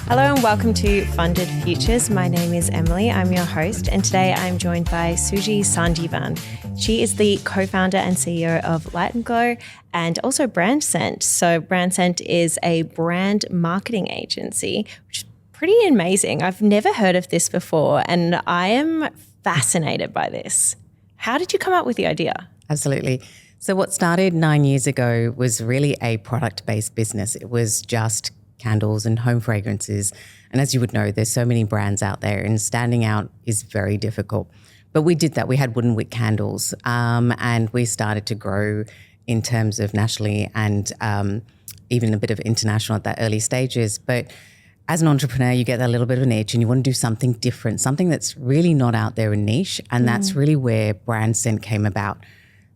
Hello and welcome to Funded Futures. My name is Emily. I'm your host, and today I'm joined by Suji Sanjeevan. She is the co-founder and CEO of Light and Glow and also Brandscent. So Brandscent is a brand marketing agency, which is pretty amazing. I've never heard of this before, and I am fascinated by this. How did you come up with the idea? Absolutely. So what started 9 years ago was really a product-based business. It was just candles and home fragrances. And as you would know, there's so many brands out there and standing out is very difficult. But we did that. We had wooden wick candles and we started to grow in terms of nationally and even a bit of international at that early stages. But as an entrepreneur, you get that little bit of an itch and you want to do something different, something that's really not out there in niche. And that's really where Brandscent came about.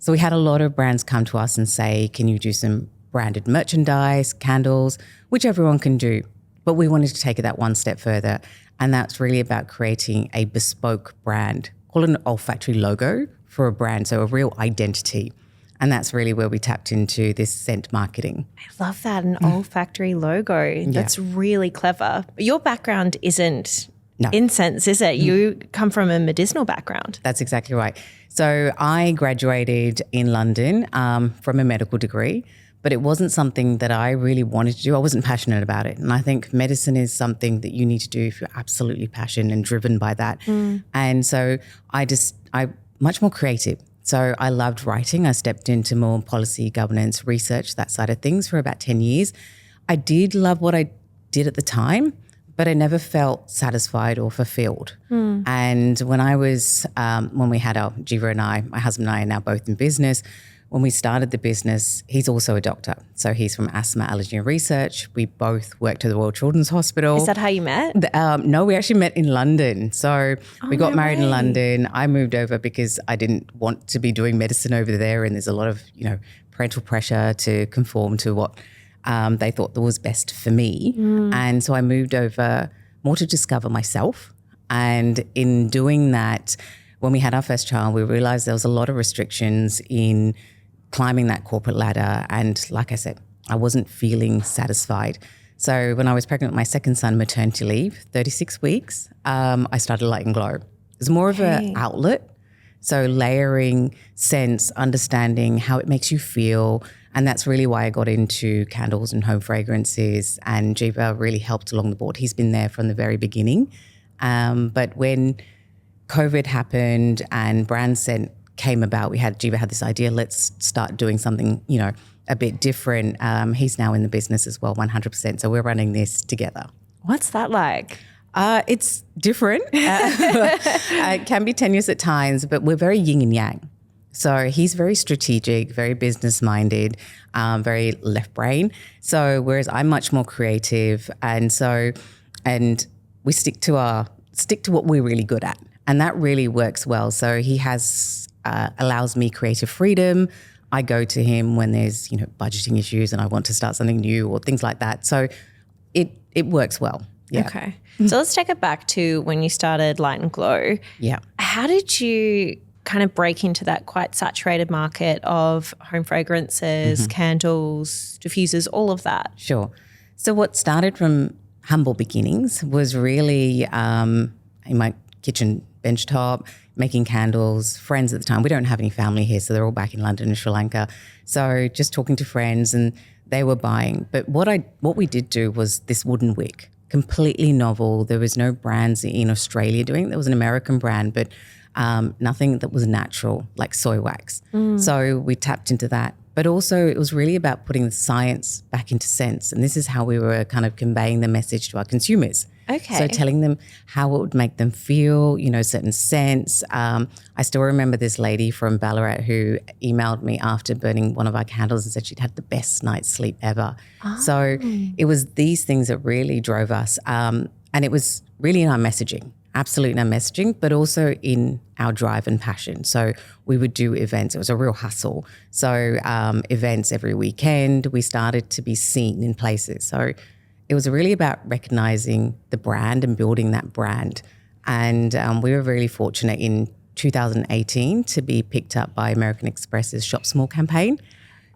So we had a lot of brands come to us and say, can you do some branded merchandise, candles, which everyone can do. But we wanted to take it that one step further. And that's really about creating a bespoke brand, call it an olfactory logo for a brand, so a real identity. And that's really where we tapped into this scent marketing. I love that, an olfactory logo. That's really clever. Your background isn't incense, is it? You come from a medicinal background. That's exactly right. So I graduated in London from a medical degree, but it wasn't something that I really wanted to do. I wasn't passionate about it. And I think medicine is something that you need to do if you're absolutely passionate and driven by that. And so I'm much more creative. So I loved writing. I stepped into more policy, governance, research, that side of things for about 10 years. I did love what I did at the time, but I never felt satisfied or fulfilled. And when I was, when we had our Jiva and I, my husband and I are now both in business. When we started the business, he's also a doctor. So he's from asthma, allergy and research. We both worked at the Royal Children's Hospital. Is that how you met? No, we actually met in London. So we got married in London. I moved over because I didn't want to be doing medicine over there. And there's a lot of, parental pressure to conform to what they thought that was best for me. And so I moved over more to discover myself. And in doing that, when we had our first child, we realized there was a lot of restrictions in climbing that corporate ladder. And like I said, I wasn't feeling satisfied. So when I was pregnant with my second son, maternity leave, 36 weeks, I started Light and Glow. It was more of an outlet. So layering scents, understanding how it makes you feel. And that's really why I got into candles and home fragrances. And Jiva really helped along the board. He's been there from the very beginning. But when COVID happened and Brandscent came about, Jiva had this idea, let's start doing something, a bit different. He's now in the business as well, 100%. So we're running this together. What's that like? It's different. It can be tenuous at times, but we're very yin and yang. So he's very strategic, very business-minded, very left brain. So whereas I'm much more creative, and we stick to what we're really good at. And that really works well. So he allows me creative freedom. I go to him when there's, budgeting issues and I want to start something new or things like that. So it works well. Yeah. Okay. So let's take it back to when you started Light and Glow. Yeah. How did you kind of break into that quite saturated market of home fragrances, candles, diffusers, all of that? Sure. So what started from humble beginnings was really in my kitchen benchtop, making candles, friends at the time. We don't have any family here, so they're all back in London and Sri Lanka. So just talking to friends and they were buying. But what we did do was this wooden wick, completely novel. There was no brands in Australia doing it. There was an American brand, but nothing that was natural, like soy wax. So we tapped into that. But also it was really about putting the science back into scents. And this is how we were kind of conveying the message to our consumers. Okay. So telling them how it would make them feel, certain scents. I still remember this lady from Ballarat who emailed me after burning one of our candles and said she'd had the best night's sleep ever. So it was these things that really drove us. And it was really in our messaging. Absolutely in our messaging, but also in our drive and passion. So we would do events. It was a real hustle. So events every weekend. We started to be seen in places. So it was really about recognizing the brand and building that brand. And we were really fortunate in 2018 to be picked up by American Express's Shop Small campaign.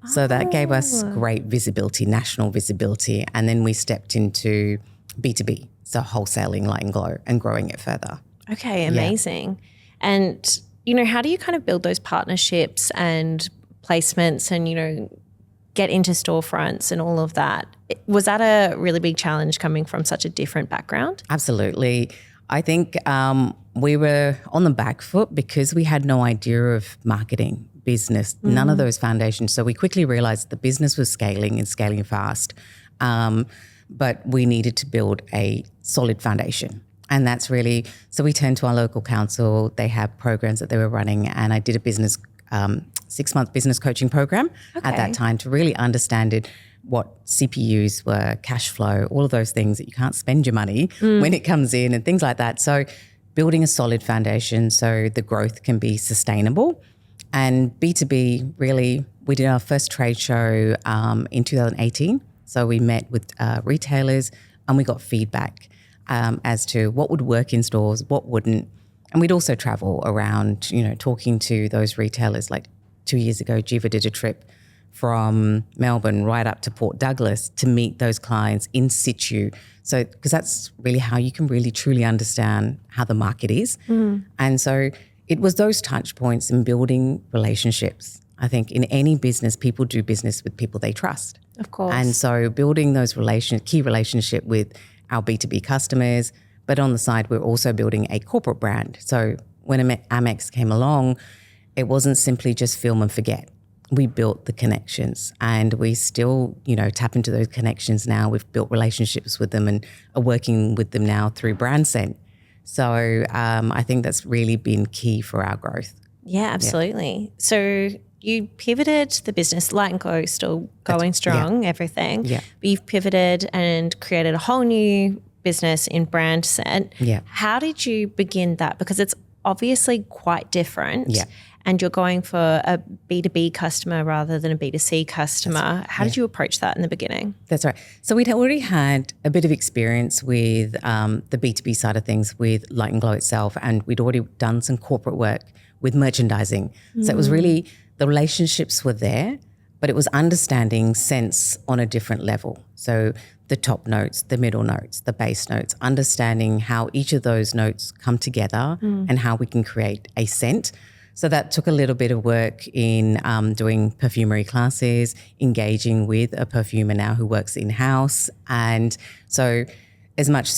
So that gave us great visibility, national visibility. And then we stepped into B2B, so wholesaling Light and Glow and growing it further. Okay, amazing. Yeah. And, how do you kind of build those partnerships and placements and, get into storefronts and all of that? Was that a really big challenge coming from such a different background? Absolutely. I think we were on the back foot because we had no idea of marketing, business, none of those foundations. So we quickly realized the business was scaling and scaling fast, but we needed to build a solid foundation. And that's really, so we turned to our local council. They have programs that they were running, and I did a 6-month business coaching program at that time to really understand what CPUs were, cash flow, all of those things that you can't spend your money when it comes in and things like that. So building a solid foundation so the growth can be sustainable. And B2B, really, we did our first trade show in 2018. So we met with retailers and we got feedback as to what would work in stores, what wouldn't. And we'd also travel around, talking to those retailers. Like 2 years ago, Jiva did a trip from Melbourne right up to Port Douglas to meet those clients in situ. So, because that's really how you can really truly understand how the market is. And so it was those touch points in building relationships. I think in any business, people do business with people they trust. Of course. And so building those key relationship with our B2B customers, but on the side, we're also building a corporate brand. So when Amex came along, it wasn't simply just film and forget. We built the connections, and we still, tap into those connections now. We've built relationships with them and are working with them now through Brandscent. So I think that's really been key for our growth. Yeah, absolutely. Yeah. So you pivoted the business, Light and Glow still going strong, everything. Yeah. But you've pivoted and created a whole new business in Brandscent. Yeah. How did you begin that? Because it's obviously quite different. Yeah. And you're going for a B2B customer rather than a B2C customer. How did you approach that in the beginning? That's right. So we'd already had a bit of experience with the B2B side of things with Light and Glow itself, and we'd already done some corporate work with merchandising. So it was really, the relationships were there, but it was understanding scents on a different level. So the top notes, the middle notes, the base notes, understanding how each of those notes come together and how we can create a scent. So that took a little bit of work in doing perfumery classes, engaging with a perfumer now who works in-house. And so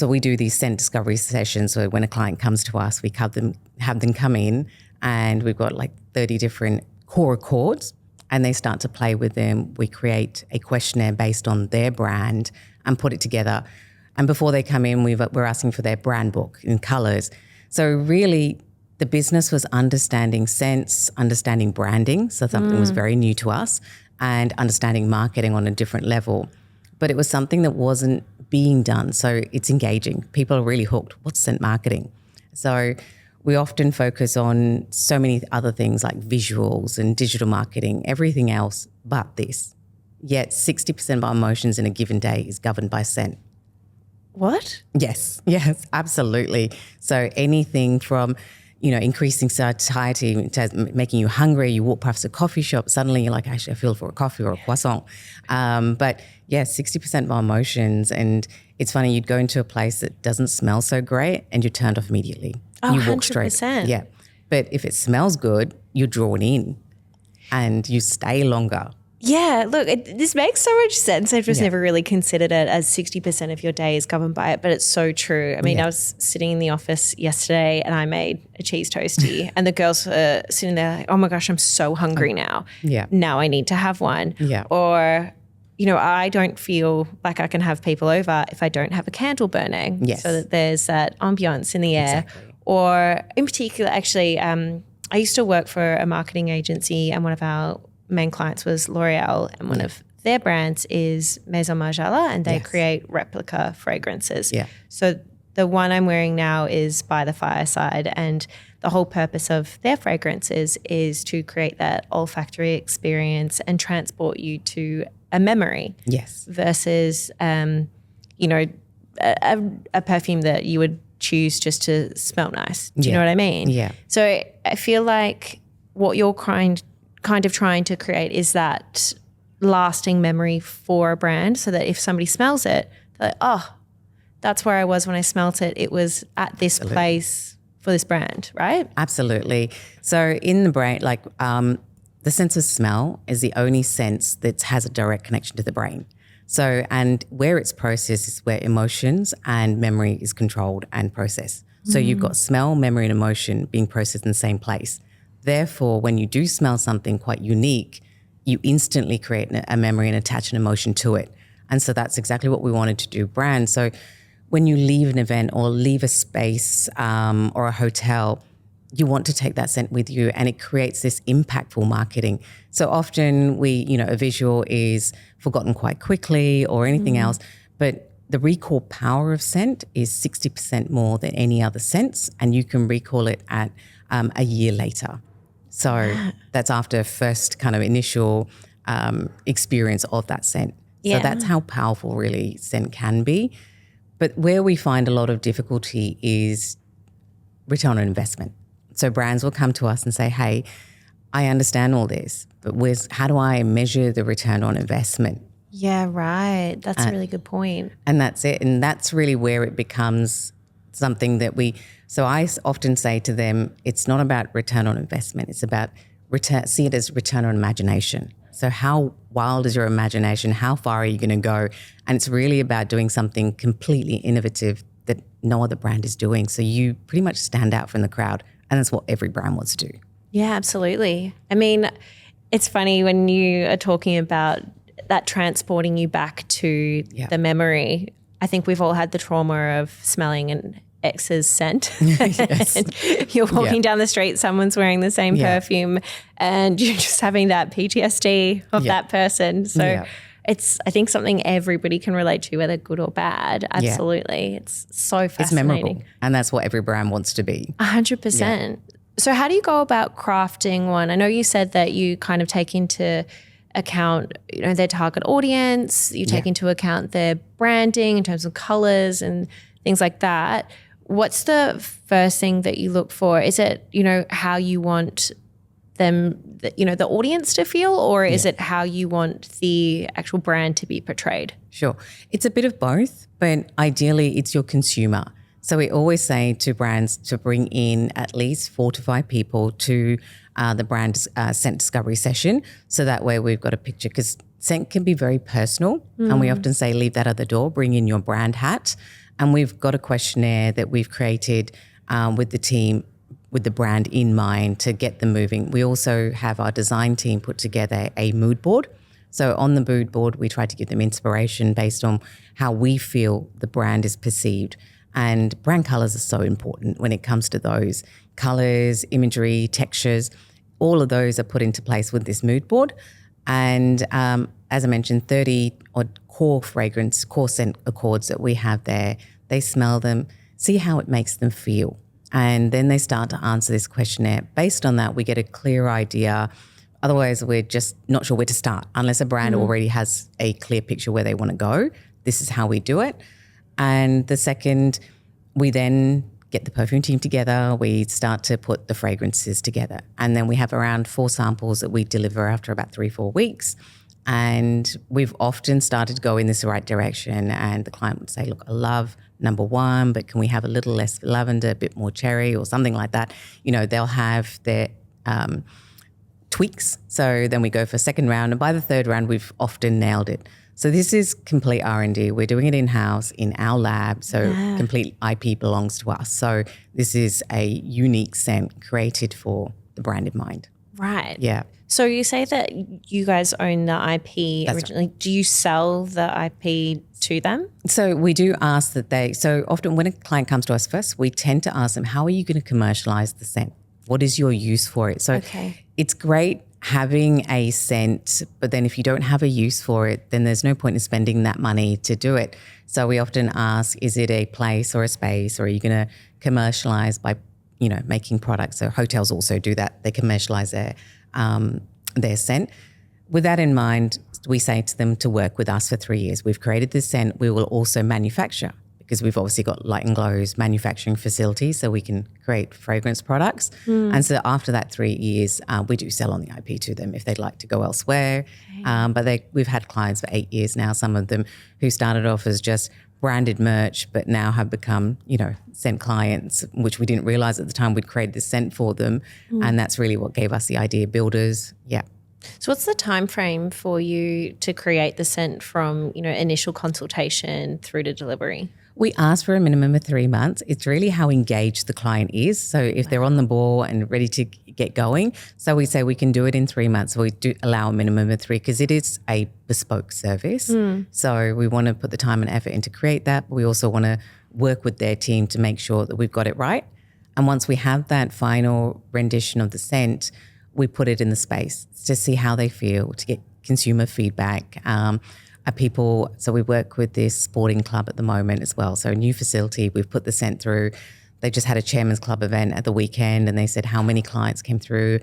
we do these scent discovery sessions. So when a client comes to us, we have them come in, and we've got like 30 different core accords, and they start to play with them. We create a questionnaire based on their brand and put it together. And before they come in, we're asking for their brand book in colours. So really, the business was understanding scents, understanding branding, so something was very new to us, and understanding marketing on a different level. But it was something that wasn't being done, so it's engaging. People are really hooked. What's scent marketing? So we often focus on so many other things like visuals and digital marketing, everything else but this. Yet 60% of our emotions in a given day is governed by scent. What? Yes, absolutely. So anything from increasing satiety, making you hungry. You walk past a coffee shop, suddenly you're like, actually, I feel for a coffee or a croissant. But 60% of our emotions. And it's funny, you'd go into a place that doesn't smell so great and you're turned off immediately. Oh, you walk 100%. straight. Yeah. But if it smells good, you're drawn in and you stay longer. Yeah, look, this makes so much sense. I've just never really considered it as 60% of your day is governed by it, but it's so true. I mean, I was sitting in the office yesterday and I made a cheese toastie and the girls were sitting there like, oh my gosh, I'm so hungry now. Yeah. Now I need to have one. Yeah. Or, I don't feel like I can have people over if I don't have a candle burning. Yes. So that there's that ambiance in the air. Exactly. Or in particular, actually, I used to work for a marketing agency, and one of our main clients was L'Oreal, and one of their brands is Maison Margiela, and they create replica fragrances. Yeah. So the one I'm wearing now is By the Fireside, and the whole purpose of their fragrances is to create that olfactory experience and transport you to a memory. Yes. Versus, a perfume that you would choose just to smell nice. Do you know what I mean? Yeah. So I feel like what you're kind of trying to create is that lasting memory for a brand, so that if somebody smells it, they're like, oh, that's where I was when I smelt it. It was at this place for this brand, right? Absolutely. So in the brain, the sense of smell is the only sense that has a direct connection to the brain. So, and where it's processed is where emotions and memory is controlled and processed. So you've got smell, memory, and emotion being processed in the same place. Therefore, when you do smell something quite unique, you instantly create a memory and attach an emotion to it. And so that's exactly what we wanted to do brand. So when you leave an event or leave a space or a hotel, you want to take that scent with you, and it creates this impactful marketing. So often a visual is forgotten quite quickly or anything else, but the recall power of scent is 60% more than any other scents, and you can recall it at a year later. So that's after first kind of initial experience of that scent. So that's how powerful really scent can be. But where we find a lot of difficulty is return on investment. So brands will come to us and say, hey, I understand all this, but how do I measure the return on investment? Yeah, right. That's a really good point. And that's it. And that's really where it becomes something that so I often say to them, it's not about return on investment. It's about see it as return on imagination. So how wild is your imagination? How far are you going to go? And it's really about doing something completely innovative that no other brand is doing. So you pretty much stand out from the crowd. And that's what every brand wants to do. Yeah, absolutely. I mean, it's funny when you are talking about that transporting you back to the memory. I think we've all had the trauma of smelling an ex's scent. And you're walking down the street, someone's wearing the same perfume, and you're just having that PTSD of that person. So it's, I think, something everybody can relate to, whether good or bad. Absolutely. Yeah. It's so fascinating. It's memorable. And that's what every brand wants to be. 100%. Yeah. So how do you go about crafting one? I know you said that you kind of take into account, their target audience, you take into account their branding in terms of colors and things like that. What's the first thing that you look for? Is it, how you want them, the audience to feel, or is it how you want the actual brand to be portrayed? Sure. It's a bit of both, but ideally it's your consumer. So we always say to brands to bring in at least 4 to 5 people to the brand scent discovery session. So that way we've got a picture, because scent can be very personal. And we often say, leave that at the door, bring in your brand hat. And we've got a questionnaire that we've created with the team, with the brand in mind, to get them moving. We also have our design team put together a mood board. So on the mood board, we try to give them inspiration based on how we feel the brand is perceived. And brand colors are so important when it comes to those. Colors, imagery, textures, all of those are put into place with this mood board. And as I mentioned, 30 odd core scent accords that we have there. They smell them, see how it makes them feel. And then they start to answer this questionnaire. Based on that, we get a clear idea. Otherwise, we're just not sure where to start. Unless a brand already has a clear picture where they want to go, this is how we do it. And the second, we then get the perfume team together. We start to put the fragrances together. And then we have around 4 samples that we deliver after about 3-4 weeks. And we've often started to go in this right direction. And the client would say, look, I love number 1, but can we have a little less lavender, a bit more cherry or something like that? They'll have their tweaks. So then we go for a second round. And by the 3rd round, we've often nailed it. So this is complete R&D. We're doing it in-house in our lab. So complete IP belongs to us. So this is a unique scent created for the brand in mind. Right. Yeah. So you say that you guys own the IP originally. Right. Do you sell the IP to them? So we do ask that so often when a client comes to us first, we tend to ask them, how are you going to commercialize the scent? What is your use for it? So it's great having a scent, but then if you don't have a use for it, then there's no point in spending that money to do it. So we often ask, is it a place or a space, or are you going to commercialize by, making products? So hotels also do that. They commercialize their scent. With that in mind, we say to them to work with us for 3 years. We've created this scent. We will also manufacture, because we've obviously got Light and Glow's manufacturing facility, so we can create fragrance products. And so after that 3 years, we do sell on the IP to them if they'd like to go elsewhere. But we've had clients for 8 years now, some of them who started off as just branded merch, but now have become, scent clients, which we didn't realize at the time we'd created this scent for them. And that's really what gave us the idea builders. Yeah. So what's the time frame for you to create the scent from, initial consultation through to delivery? We ask for a minimum of 3 months. It's really how engaged the client is. So if they're on the ball and ready to get going, so we say we can do it in 3 months. So we do allow a minimum of 3 because it is a bespoke service. So we want to put the time and effort in to create that. But we also want to work with their team to make sure that we've got it right. And once we have that final rendition of the scent, we put it in the space to see how they feel, to get consumer feedback. So we work with this sporting club at the moment as well. So a new facility, we've put the scent through. They just had a Chairman's Club event at the weekend and they said how many clients came through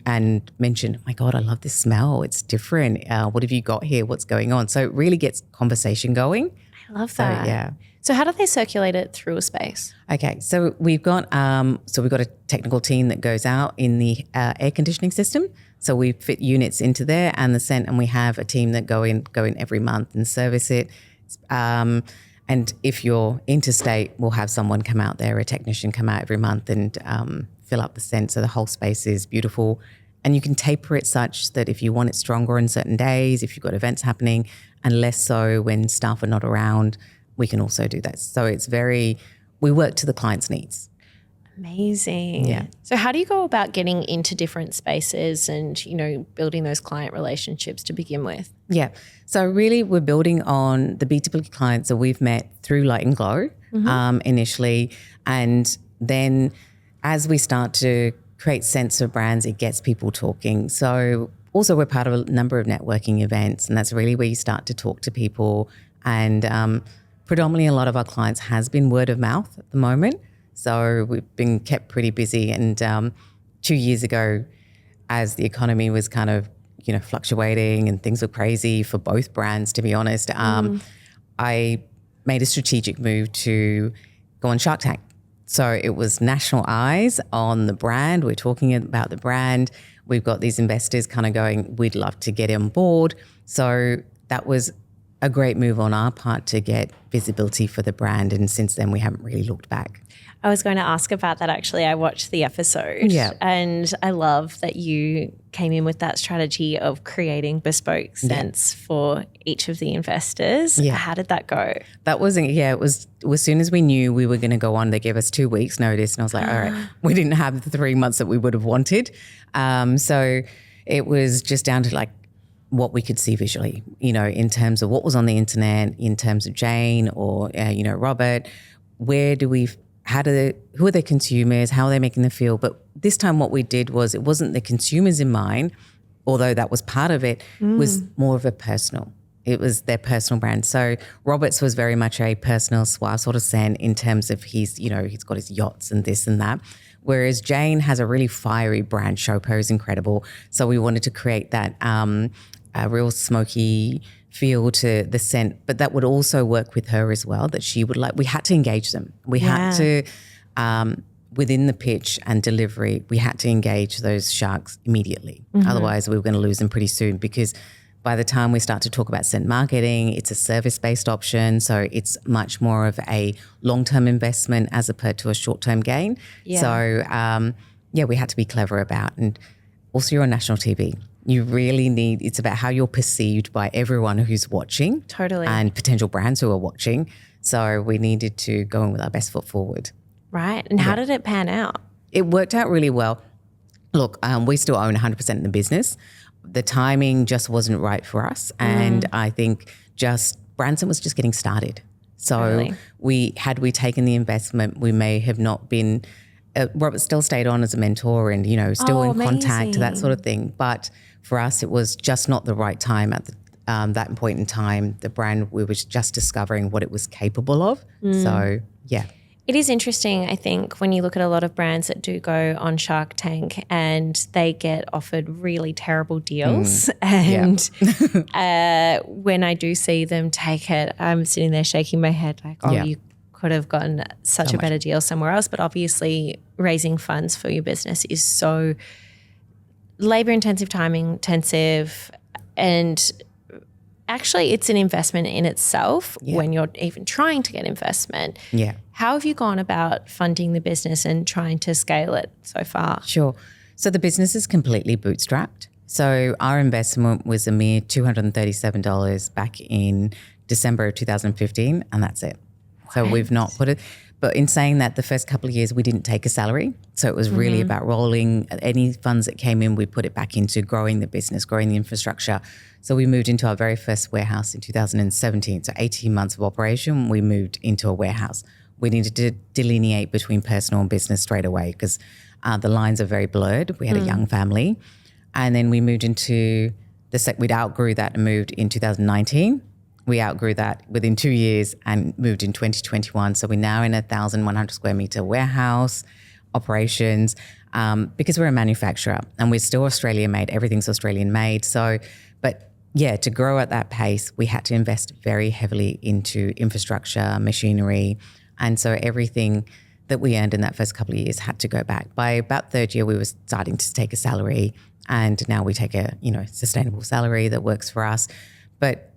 and mentioned, oh my God, I love this smell. It's different. What have you got here? What's going on? So it really gets conversation going. I love that. So, yeah. So how do they circulate it through a space? Okay, so we've got a technical team that goes out in the air conditioning system. So we fit units into there and the scent, and we have a team that go in every month and service it. And if you're interstate, we'll have someone come out there, a technician come out every month and fill up the scent so the whole space is beautiful. And you can taper it such that if you want it stronger on certain days, if you've got events happening, and less so when staff are not around, we can also do that. So we work to the client's needs. Amazing. Yeah. So how do you go about getting into different spaces and, building those client relationships to begin with? Yeah. So really we're building on the B2B clients that we've met through Light and Glow initially. And then as we start to create sense of brands, it gets people talking. So also we're part of a number of networking events, and that's really where you start to talk to people. And predominantly a lot of our clients has been word of mouth at the moment. So we've been kept pretty busy. And 2 years ago, as the economy was kind of, fluctuating and things were crazy for both brands, to be honest, I made a strategic move to go on Shark Tank. So it was national eyes on the brand. We're talking about the brand. We've got these investors kind of going, we'd love to get on board. So that was a great move on our part to get visibility for the brand. And since then, we haven't really looked back. I was going to ask about that actually. I watched the episode and I love that you came in with that strategy of creating bespoke scents for each of the investors. Yeah. How did that go? That wasn't, it was as soon as we knew we were going to go on, they gave us 2 weeks notice and I was like, all right, we didn't have the 3 months that we would have wanted. So it was just down to what we could see visually, in terms of what was on the internet, in terms of Jane or, Robert, who are the consumers, how are they making them feel? But this time what we did was, it wasn't the consumers in mind, although that was part of it, was more of a personal. It was their personal brand. So Robert's was very much a personal suave sort of scent in terms of he's got his yachts and this and that. Whereas Jane has a really fiery brand. Chopo is incredible. So we wanted to create that a real smoky feel to the scent, but that would also work with her as well, that she would we had to engage them. We had to, within the pitch and delivery, we had to engage those sharks immediately. Otherwise we were going to lose them pretty soon, because by the time we start to talk about scent marketing, it's a service-based option. So it's much more of a long-term investment as opposed to a short-term gain. Yeah. So we had to be clever about, and also you're on national TV. You really it's about how you're perceived by everyone who's watching. Totally. And potential brands who are watching. So we needed to go in with our best foot forward. Right. And how did it pan out? It worked out really well. Look, we still own 100% in the business. The timing just wasn't right for us. And I think Brandscent was just getting started. So had we taken the investment, we may have not been, Robert still stayed on as a mentor and, still in contact, that sort of thing. But for us, it was just not the right time at that point in time. The brand, we were just discovering what it was capable of. So, yeah. It is interesting, I think, when you look at a lot of brands that do go on Shark Tank and they get offered really terrible deals. And when I do see them take it, I'm sitting there shaking my head like, could have gotten such a better deal somewhere else. But obviously raising funds for your business is so labor intensive, time intensive, and actually it's an investment in itself when you're even trying to get investment. Yeah. How have you gone about funding the business and trying to scale it so far? Sure. So the business is completely bootstrapped. So our investment was a mere $237 back in December of 2015, and that's it. So we've not put it. But in saying that, the first couple of years we didn't take a salary. So it was really about rolling any funds that came in, we put it back into growing the business, growing the infrastructure. So we moved into our very first warehouse in 2017. So 18 months of operation, we moved into a warehouse. We needed to delineate between personal and business straight away because the lines are very blurred. We had a young family. And then we moved into we'd outgrew that and moved in 2019. We outgrew that within 2 years and moved in 2021. So we're now in a 1,100 square meter warehouse operations because we're a manufacturer and we're still Australian made. Everything's Australian made. So, but yeah, to grow at that pace, we had to invest very heavily into infrastructure, machinery. And so everything that we earned in that first couple of years had to go back. By about third year, we were starting to take a salary, and now we take a sustainable salary that works for us. But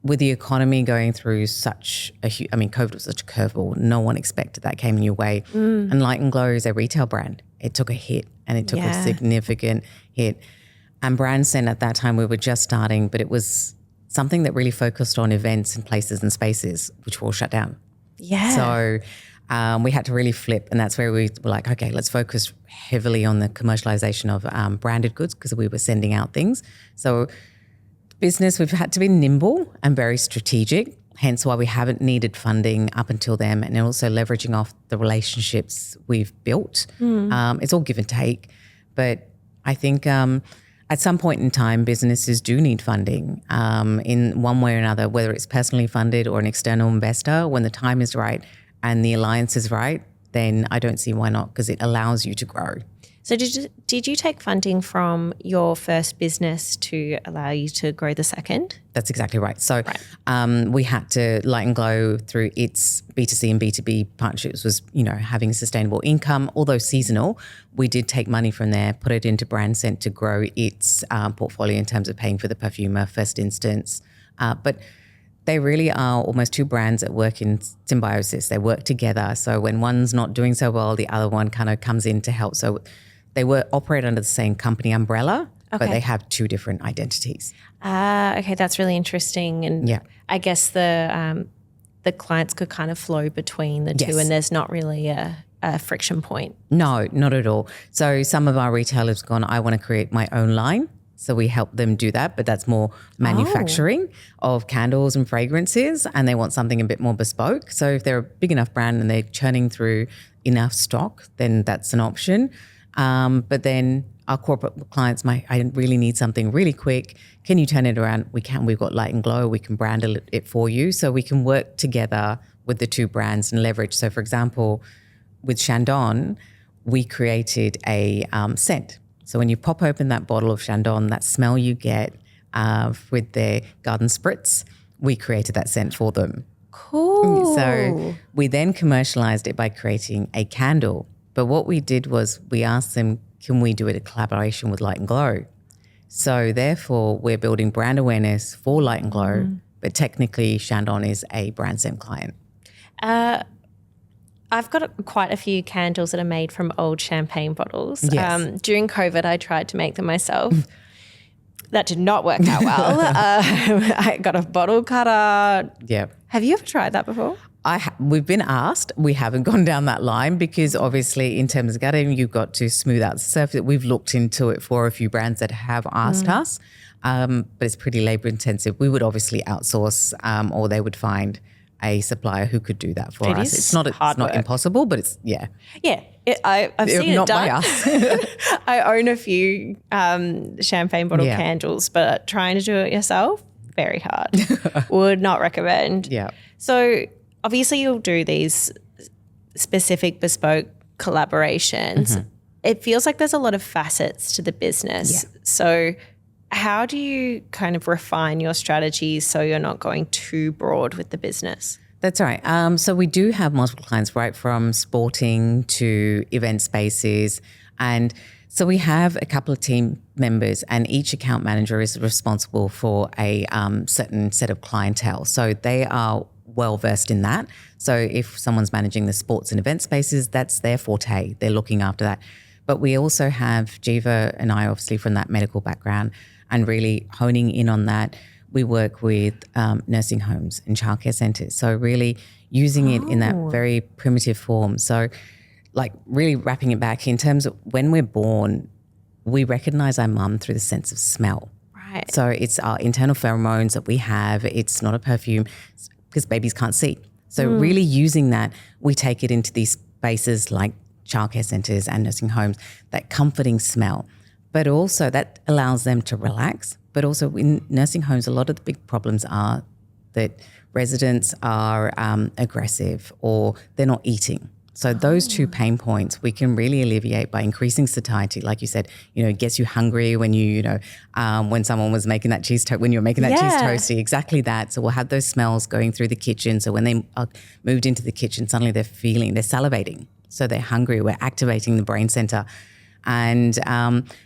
with the economy going through such COVID was such a curveball. No one expected that came in your way. And Light and Glow is a retail brand. It took a hit, and it took a significant hit. And Brandscent at that time, we were just starting, but it was something that really focused on events and places and spaces, which were all shut down. Yeah. So we had to really flip, and that's where we were like, okay, let's focus heavily on the commercialization of branded goods because we were sending out things. So business, we've had to be nimble and very strategic, hence why we haven't needed funding up until then, and also leveraging off the relationships we've built. It's all give and take, but I think at some point in time, businesses do need funding in one way or another, whether it's personally funded or an external investor. When the time is right and the alliance is right, then I don't see why not, because it allows you to grow. So did you take funding from your first business to allow you to grow the second? That's exactly right. So we had to Light and Glow through its B2C and B2B partnerships was, having sustainable income, although seasonal. We did take money from there, put it into Brandscent to grow its portfolio in terms of paying for the perfumer first instance. But they really are almost two brands that work in symbiosis. They work together. So when one's not doing so well, the other one kind of comes in to help. So they operate under the same company umbrella, but they have two different identities. Okay, that's really interesting. And I guess the clients could kind of flow between the two, and there's not really a friction point. No, not at all. So some of our retailers have gone, I want to create my own line. So we help them do that, but that's more manufacturing of candles and fragrances, and they want something a bit more bespoke. So if they're a big enough brand and they're churning through enough stock, then that's an option. But then our corporate clients I really need something really quick. Can you turn it around? We can. We've got Light and Glow. We can brand it for you. So we can work together with the two brands and leverage. So for example, with Chandon, we created a scent. So when you pop open that bottle of Chandon, that smell you get with their garden spritz, we created that scent for them. Cool. So we then commercialized it by creating a candle. But what we did was we asked them, can we do it in collaboration with Light and Glow? So therefore, we're building brand awareness for Light and Glow, but technically Chandon is a Brandscent client. I've got quite a few candles that are made from old champagne bottles. Yes. During COVID, I tried to make them myself. That did not work out well. I got a bottle cutter. Yeah. Have you ever tried that before? We've been asked. We haven't gone down that line because obviously in terms of gutting, you've got to smooth out the surface. We've looked into it for a few brands that have asked us, but it's pretty labor intensive. We would obviously outsource or they would find a supplier who could do that for us. It's not impossible, but it's, I've seen it not done. By us. I own a few champagne bottle candles, but trying to do it yourself, very hard. Would not recommend. Yeah. So obviously you'll do these specific bespoke collaborations. It feels like there's a lot of facets to the business. Yeah. So how do you kind of refine your strategies so you're not going too broad with the business? That's right. So we do have multiple clients, right, from sporting to event spaces. And so we have a couple of team members, and each account manager is responsible for a certain set of clientele. So they are well versed in that. So if someone's managing the sports and event spaces, that's their forte. They're looking after that. But we also have Jiva and I, obviously from that medical background, and really honing in on that. We work with nursing homes and childcare centres. So really using it in that very primitive form. So like really wrapping it back in terms of when we're born, we recognise our mum through the sense of smell. Right. So it's our internal pheromones that we have. It's not a perfume because babies can't see. So really using that, we take it into these spaces like childcare centres and nursing homes, that comforting smell. But also that allows them to relax. But also in nursing homes, a lot of the big problems are that residents are aggressive or they're not eating. So those two pain points we can really alleviate by increasing satiety. Like you said, it gets you hungry when when someone was making that cheese toast, when you were making that cheese toasty, exactly that. So we'll have those smells going through the kitchen. So when they are moved into the kitchen, suddenly they're salivating. So they're hungry. We're activating the brain center. And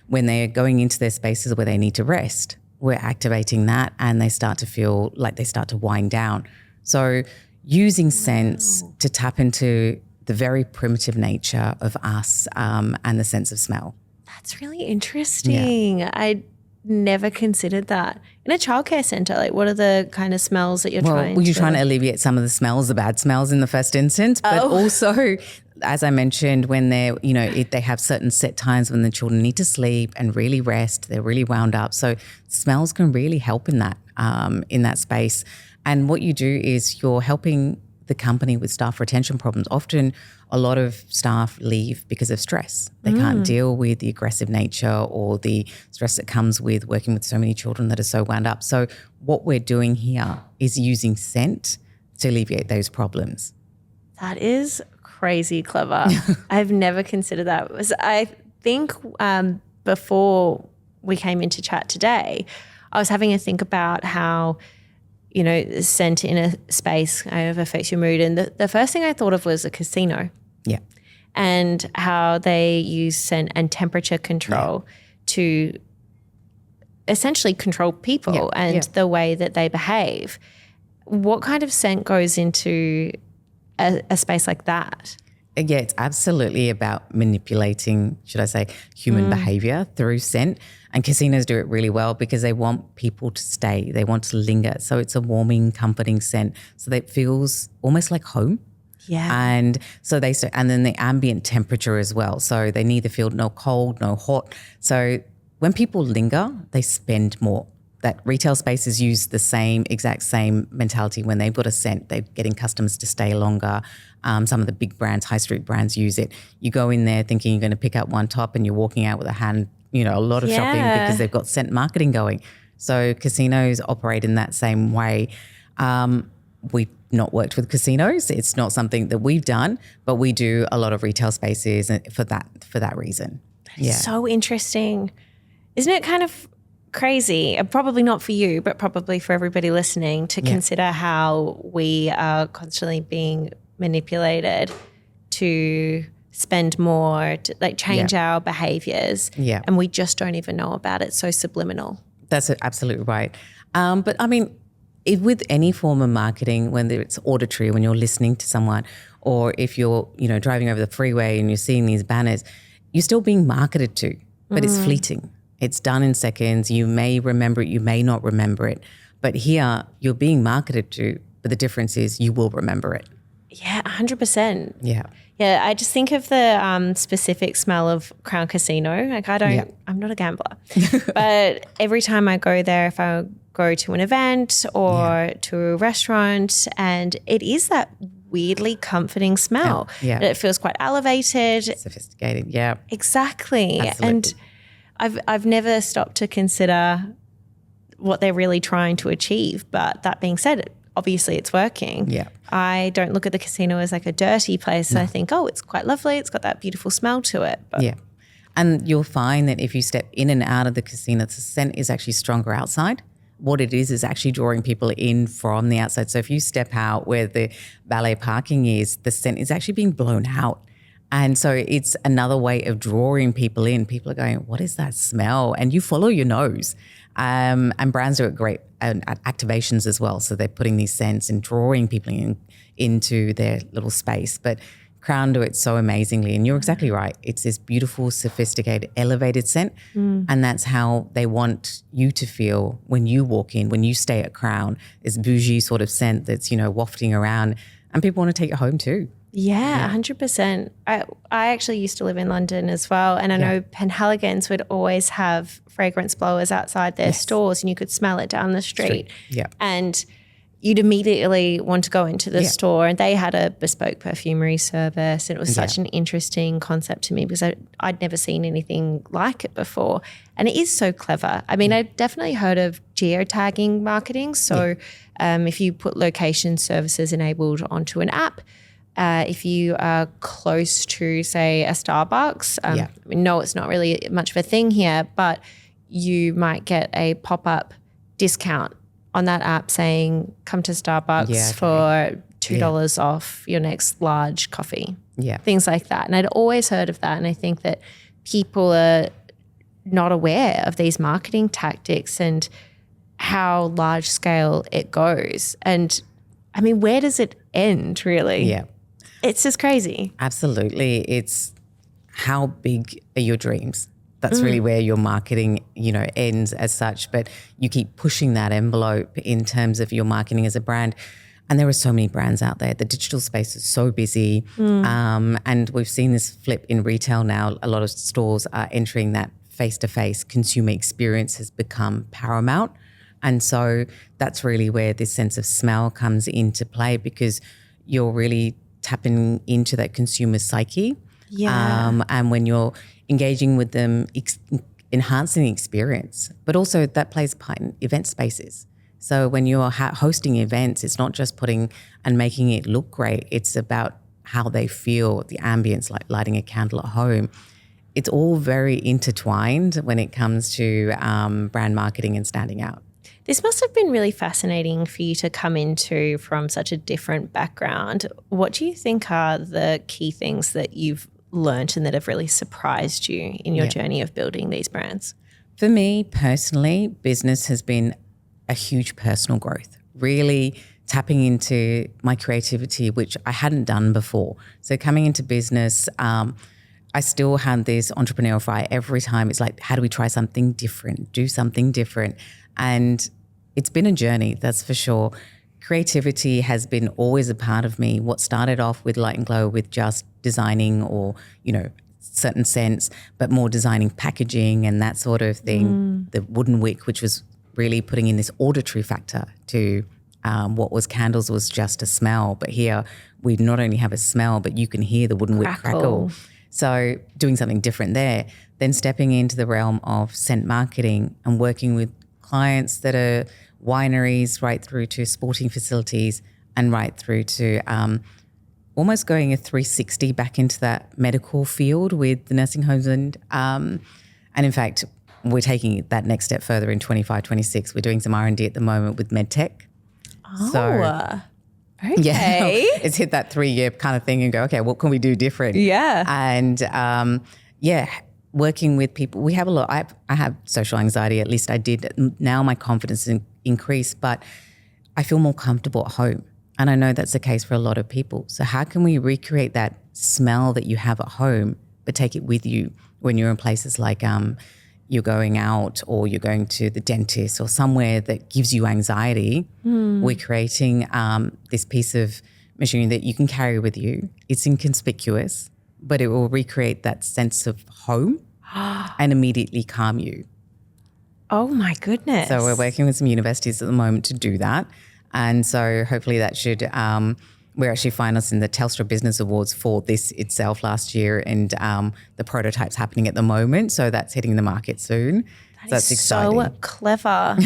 when they're going into their spaces where they need to rest, we're activating that and they start to feel like they start to wind down. So using scents to tap into the very primitive nature of us and the sense of smell. That's really interesting. Yeah. I never considered that. In a childcare centre, like what are the kind of smells that you're trying to... Well, you're trying to alleviate some of the smells, the bad smells in the first instance, but also, as I mentioned, when they're, they have certain set times when the children need to sleep and really rest, they're really wound up. So smells can really help in that space. And what you do is you're helping the company with staff retention problems. Often a lot of staff leave because of stress. They can't deal with the aggressive nature or the stress that comes with working with so many children that are so wound up. So what we're doing here is using scent to alleviate those problems. That is crazy clever. I've never considered that. I think before we came into chat today, I was having a think about how scent in a space kind of affects your mood. And the first thing I thought of was a casino. Yeah. And how they use scent and temperature control to essentially control people and the way that they behave. What kind of scent goes into a space like that? Yeah, it's absolutely about manipulating, should I say, human behavior through scent. And casinos do it really well because they want people to stay. They want to linger. So it's a warming, comforting scent so that it feels almost like home. Yeah. And so and then the ambient temperature as well. So they neither feel no cold, no hot. So when people linger, they spend more. That retail spaces use the exact same mentality. When they've got a scent, they're getting customers to stay longer. Some of the big brands, high street brands use it. You go in there thinking you're going to pick up one top and you're walking out with a lot of shopping because they've got scent marketing going. So casinos operate in that same way. We've not worked with casinos. It's not something that we've done, but we do a lot of retail spaces for that reason. That's so interesting. Isn't it kind of crazy, probably not for you, but probably for everybody listening, to consider how we are constantly being manipulated to spend more, to change our behaviors, and we just don't even know about it. So subliminal. That's absolutely right. But I mean, with any form of marketing, whether it's auditory, when you're listening to someone, or if you're driving over the freeway and you're seeing these banners, you're still being marketed to, but it's fleeting. It's done in seconds. You may remember it, you may not remember it. But here, you're being marketed to, but the difference is you will remember it. Yeah, 100%. Yeah. Yeah, I just think of the specific smell of Crown Casino. I'm not a gambler. But every time I go there, if I go to an event or to a restaurant, and it is that weirdly comforting smell. Yeah. It feels quite elevated. Sophisticated, yeah. Exactly. Absolutely. And I've never stopped to consider what they're really trying to achieve. But that being said, obviously it's working. Yeah. I don't look at the casino as like a dirty place. No. I think, it's quite lovely. It's got that beautiful smell to it. But yeah. And you'll find that if you step in and out of the casino, the scent is actually stronger outside what it is actually drawing people in from the outside. So if you step out where the valet parking is, the scent is actually being blown out. And so it's another way of drawing people in. People are going, what is that smell? And you follow your nose. And brands are great at activations as well. So they're putting these scents and drawing people into their little space. But Crown do it so amazingly. And you're exactly right. It's this beautiful, sophisticated, elevated scent. And that's how they want you to feel when you walk in, when you stay at Crown. This bougie sort of scent that's, wafting around. And people want to take it home too. Yeah, 100%. I actually used to live in London as well, and I know Penhaligon's would always have fragrance blowers outside their stores, and you could smell it down the street. Yeah. And you'd immediately want to go into the store, and they had a bespoke perfumery service, and it was such an interesting concept to me because I'd never seen anything like it before. And it is so clever. I mean, I've definitely heard of geotagging marketing. So if you put location services enabled onto an app, if you are close to, say, a Starbucks, no, it's not really much of a thing here, but you might get a pop-up discount on that app saying, come to Starbucks for $2 off your next large coffee. Yeah. Things like that. And I'd always heard of that. And I think that people are not aware of these marketing tactics and how large scale it goes. And I mean, where does it end really? Yeah. It's just crazy. Absolutely. It's how big are your dreams? That's really where your marketing, ends as such. But you keep pushing that envelope in terms of your marketing as a brand. And there are so many brands out there. The digital space is so busy. And we've seen this flip in retail now. A lot of stores are entering that face-to-face consumer experience has become paramount. And so that's really where this sense of smell comes into play, because you're really tapping into that consumer psyche. Yeah. And when you're engaging with them, enhancing the experience, but also that plays part in event spaces. So when you're hosting events, it's not just putting and making it look great. It's about how they feel, the ambience, like lighting a candle at home. It's all very intertwined when it comes to brand marketing and standing out. This must have been really fascinating for you to come into from such a different background. What do you think are the key things that you've learnt and that have really surprised you in your journey of building these brands? For me personally, business has been a huge personal growth, really tapping into my creativity, which I hadn't done before. So coming into business, I still had this entrepreneurial fire every time. It's like, how do we try something different, do something different? And it's been a journey, that's for sure. Creativity has been always a part of me. What started off with Light and Glow with just designing or, certain scents, but more designing packaging and that sort of thing. The wooden wick, which was really putting in this auditory factor to what was candles was just a smell. But here we not only have a smell, but you can hear the wooden wick crackle. So doing something different there. Then stepping into the realm of scent marketing and working with clients that are wineries right through to sporting facilities and right through to almost going a 360 back into that medical field with the nursing homes. And in fact, we're taking that next step further in 25, 26. We're doing some R&D at the moment with MedTech. Okay. Yeah, it's hit that 3-year kind of thing and go, okay, what can we do different? Yeah. And working with people. We have a lot. I have social anxiety, at least I did. Now my confidence increased, but I feel more comfortable at home. And I know that's the case for a lot of people. So how can we recreate that smell that you have at home, but take it with you when you're in places like you're going out or you're going to the dentist or somewhere that gives you anxiety? We're creating this piece of machinery that you can carry with you. It's inconspicuous, but it will recreate that sense of home and immediately calm you. Oh my goodness. So we're working with some universities at the moment to do that. And so hopefully that should, we're actually finalists in the Telstra Business Awards for this itself last year, and the prototype's happening at the moment. So that's hitting the market soon. That's exciting. So clever.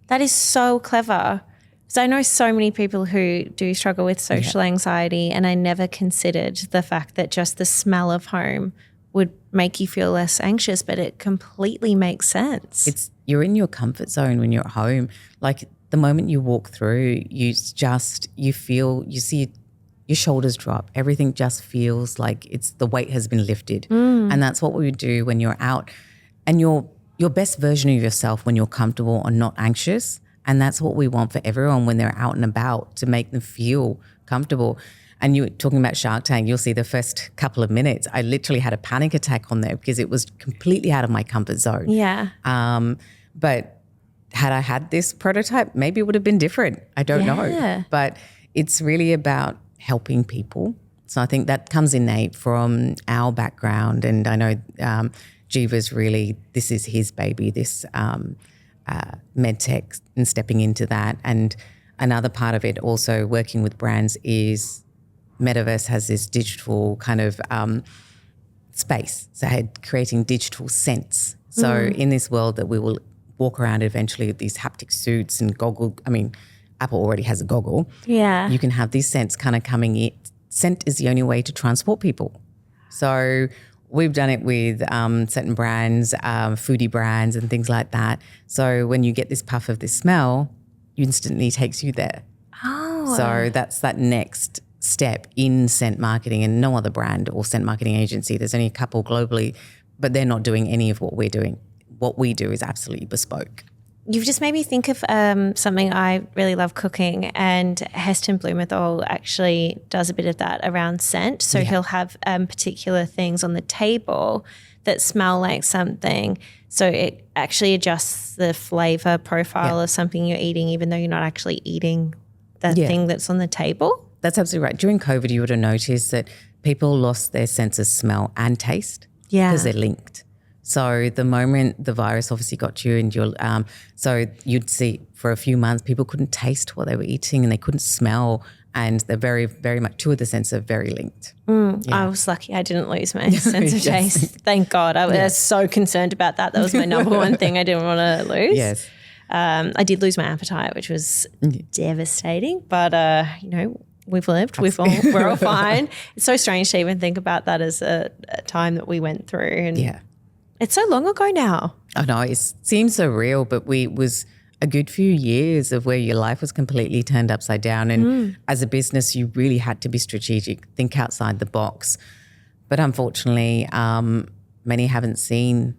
That is so clever. So I know so many people who do struggle with social anxiety, and I never considered the fact that just the smell of home would make you feel less anxious, but it completely makes sense. you're in your comfort zone when you're at home. Like the moment you walk through, you see your shoulders drop. Everything just feels like the weight has been lifted. And that's what we would do when you're out. And your best version of yourself when you're comfortable and not anxious. And that's what we want for everyone when they're out and about, to make them feel comfortable. And you were talking about Shark Tank, you'll see the first couple of minutes, I literally had a panic attack on there because it was completely out of my comfort zone. Yeah. But had I had this prototype, maybe it would have been different. I don't know. But it's really about helping people. So I think that comes innate from our background. And I know Jiva's really, this is his baby, this medtech, and stepping into that. And another part of it also working with brands is Metaverse has this digital kind of space. So creating digital scents. So in this world that we will walk around eventually with these haptic suits and goggle. I mean, Apple already has a goggle. Yeah. You can have these scents kind of coming in. Scent is the only way to transport people. So we've done it with certain brands, foodie brands and things like that. So when you get this puff of this smell, it instantly takes you there. Oh. So that's that next step in scent marketing, and no other brand or scent marketing agency. There's only a couple globally, but they're not doing any of what we're doing. What we do is absolutely bespoke. You've just made me think of something I really love cooking, and Heston Blumenthal actually does a bit of that around scent. So he'll have particular things on the table that smell like something. So it actually adjusts the flavor profile of something you're eating, even though you're not actually eating the thing that's on the table. That's absolutely right. During COVID, you would have noticed that people lost their sense of smell and taste because they're linked. So the moment the virus obviously got you and so you'd see for a few months people couldn't taste what they were eating and they couldn't smell, and they're very, very much, two of the senses are very linked. I was lucky I didn't lose my sense of taste. Thank God. I was so concerned about that. That was my number one thing I didn't want to lose. Yes. I did lose my appetite, which was devastating, but we've lived. We're all fine. It's so strange to even think about that as a time that we went through. And it's so long ago now. I know, it seems so real, but it was a good few years of where your life was completely turned upside down. And as a business, you really had to be strategic, think outside the box. But unfortunately, many haven't seen,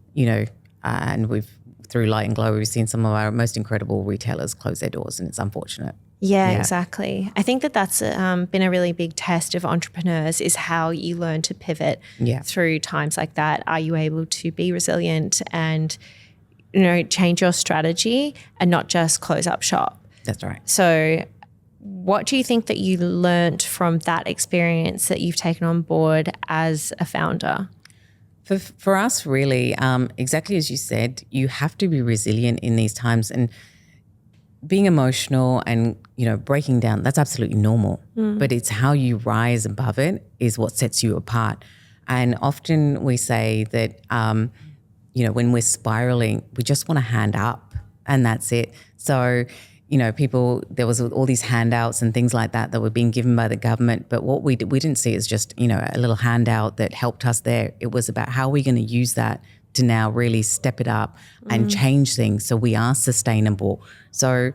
and through Light and Glow, we've seen some of our most incredible retailers close their doors, and it's unfortunate. Yeah, exactly. I think that's been a really big test of entrepreneurs, is how you learn to pivot through times like that. Are you able to be resilient and, change your strategy and not just close up shop? That's right. So what do you think that you learned from that experience that you've taken on board as a founder? For us, really, exactly as you said, you have to be resilient in these times, and being emotional and, breaking down, that's absolutely normal. But it's how you rise above it is what sets you apart. And often we say that, when we're spiraling, we just want to hand up and that's it. So, there was all these handouts and things like that were being given by the government. But what we didn't see as just, a little handout that helped us there. It was about how we're going to use that to now really step it up and change things so we are sustainable. So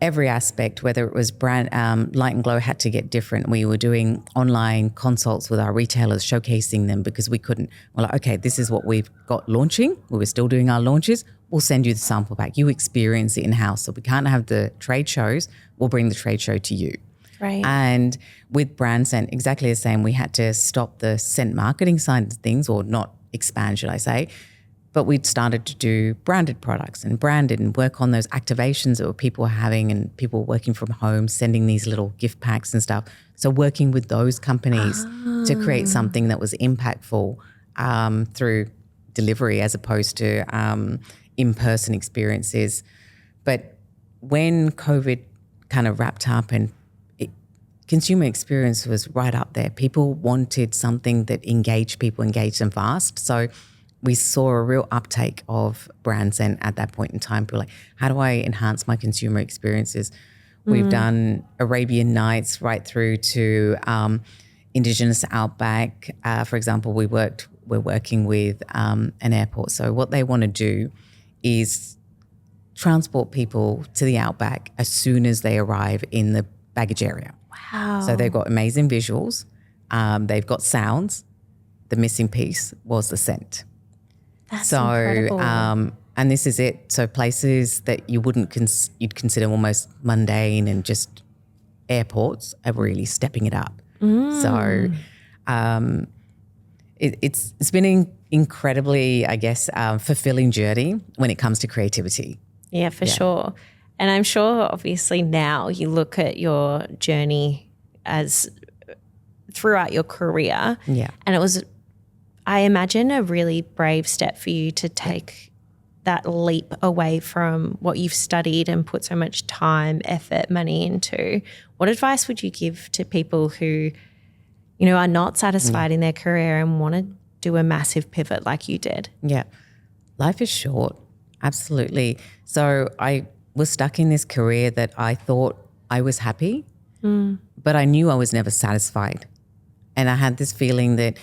every aspect, whether it was brand, Light and Glow had to get different. We were doing online consults with our retailers, showcasing them because we couldn't. We're like, okay, this is what we've got launching. We were still doing our launches. We'll send you the sample pack. You experience it in-house. So we can't have the trade shows. We'll bring the trade show to you. Right. And with Brandscent, exactly the same. We had to stop the scent marketing side of things, or not expand, should I say. But we'd started to do branded products and work on those activations that people were having, and people working from home, sending these little gift packs and stuff. So working with those companies to create something that was impactful through delivery as opposed to in-person experiences. But when COVID kind of wrapped up and consumer experience was right up there, people wanted something that engaged them fast. So we saw a real uptake of Brandscent at that point in time. People were like, how do I enhance my consumer experiences? We've done Arabian Nights right through to Indigenous Outback. For example, we're working with an airport. So what they want to do is transport people to the outback as soon as they arrive in the baggage area. Wow. So they've got amazing visuals. They've got sounds. The missing piece was the scent. That's incredible. And this is it. So places that you wouldn't you'd consider almost mundane and just airports are really stepping it up. So it's been an incredibly, I guess, fulfilling journey when it comes to creativity. Yeah, for sure. And I'm sure obviously now you look at your journey as throughout your career. Yeah. And it was, I imagine, a really brave step for you to take that leap away from what you've studied and put so much time, effort, money into. What advice would you give to people who, you know, are not satisfied in their career and want to do a massive pivot like you did? Yeah. Life is short. Absolutely. So I was stuck in this career that I thought I was happy, but I knew I was never satisfied. And I had this feeling that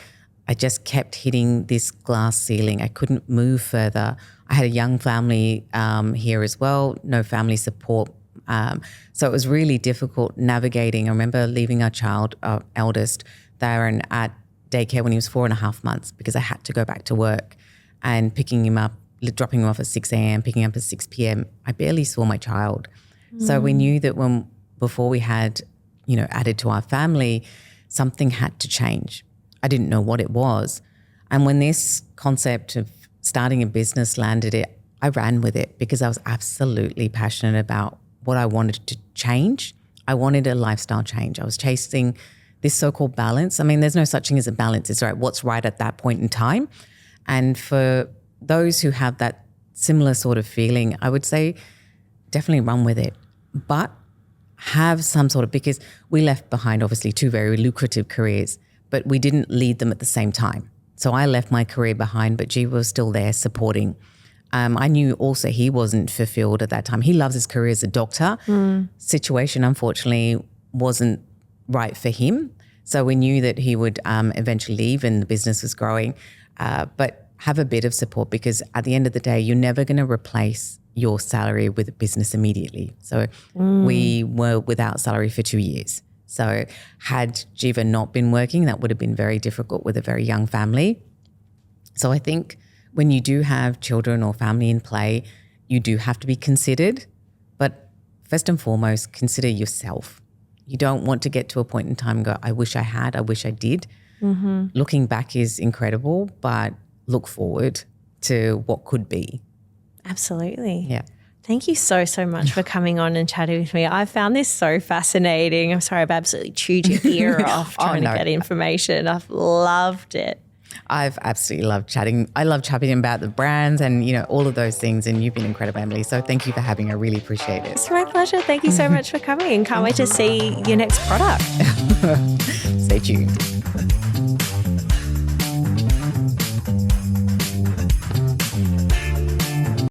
I just kept hitting this glass ceiling. I couldn't move further. I had a young family here as well, no family support. So it was really difficult navigating. I remember leaving our eldest, Darren, at daycare when he was 4.5 months because I had to go back to work, and picking him up, dropping him off at 6 a.m., picking him up at 6 p.m. I barely saw my child. So we knew that before we had, you know, added to our family, something had to change. I didn't know what it was. And when this concept of starting a business landed, I ran with it because I was absolutely passionate about what I wanted to change. I wanted a lifestyle change. I was chasing this so-called balance. I mean, there's no such thing as a balance. It's what's right at that point in time. And for those who have that similar sort of feeling, I would say definitely run with it. But have some sort of, because we left behind obviously 2 very lucrative careers, but we didn't lead them at the same time. So I left my career behind, but G was still there supporting. I knew also he wasn't fulfilled at that time. He loves his career as a doctor. Situation, unfortunately, wasn't right for him. So we knew that he would eventually leave and the business was growing. But have a bit of support, because at the end of the day, you're never going to replace your salary with a business immediately. So we were without salary for 2 years. So had Jiva not been working, that would have been very difficult with a very young family. So I think when you do have children or family in play, you do have to be considered. But first and foremost, consider yourself. You don't want to get to a point in time and go, I wish I had, I wish I did. Looking back is incredible, but look forward to what could be. Absolutely. Yeah. Thank you so much for coming on and chatting with me. I found this so fascinating. I'm sorry, I've absolutely chewed your ear off trying to get information. I've loved it. I've absolutely loved chatting. I love chatting about the brands and, you know, all of those things. And you've been incredible, Emily. So thank you for having me. I really appreciate it. It's my pleasure. Thank you so much for coming. Can't wait to see your next product. Stay tuned.